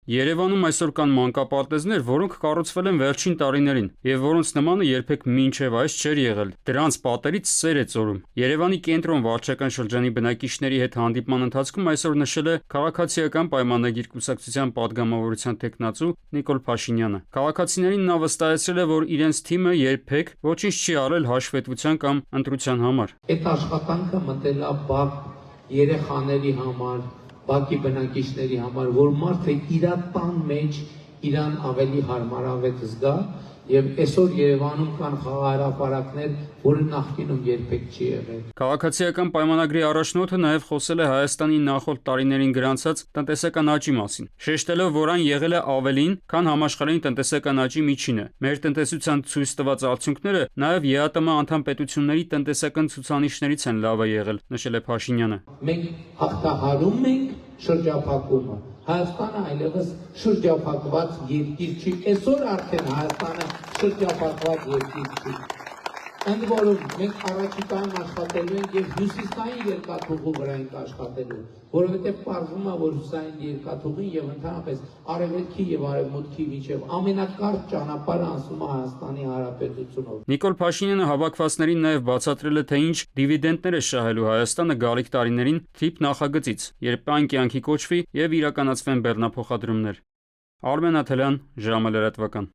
Երևանում այսօր կան մանկապարտեզներ, որոնք կառուցվել են վերջին տարիներին եւ որոնց նմանը երբեք մինչեւ այս չէր եղել։ Դրանց պատերից սեր է ծորում։ Երևանի կենտրոն վարչական շրջանի բնակիչների հետ հանդիպման ընթացքում այսօր նշել է քաղաքացիական պայմանագիր կուսակցության падգամավորության տեխնացու Նիկոլ Փաշինյանը։ Քաղաքացիներին նա վստահեցրել է, որ իրենց թիմը երբեք ոչինչ չի արել հաշվետվության կամ ընտրության համար։ Այդ աշխատանքը մտելաբակ երեխաների համար, բակի բնակիչների համար, որ մարդը իր տան մեջ իրան ավելի հարմարավետ զգա, եւ այսօր Երևանում կան խաղահրապարակներ, որը նախկինում երբեք չի եղել։ Քաղաքացիական պայմանագրի առաջնորդը նաև խոսել է Հայաստանի նախորդ տարիներին գրանցած տնտեսական աճի մասին, շեշտելով, որ այն եղել է ավելին, քան համաշխարհային տնտեսական աճի միջինը։ Մեր տնտեսության ցույց տված արդյունքները նաև ԵԱՏՄ անդամ պետությունների տնտեսական ցուցանիշներից են լավը եղել, նշել է Փաշինյանը։ Մենք հաղթահարում ենք շրջափակումը։ Հայաստանը այլևս շրջափակված երկիր չի, այսօր արդեն Հայաստանը շրջափակված երկիր չի։ Ընդ որում մենք առաջիկայում աշխատելու ենք եւ հյուսիսային երկաթուղու վրա ենք աշխատելու, որովհետեւ պարզվում է, որ հյուսիսային երկաթուղին եւ ընդհանրապես արևելքի եւ արևմուտքի միջեւ ամենակարճ ճանապարհը անցնում է Հայաստանի Հանրապետությունով։ Նիկոլ Փաշինյանը հավաքվածներին նաև բացատրել է, թե ինչ դիվիդենտներ է շահելու Հայաստանը գալիք տարիներին թիպ նախագծից, երբ այն կյանքի կոչվի եւ իրականացվեն բեռնափոխադրումներ։ Արմեն Աթելյան, ժամը լրատվական։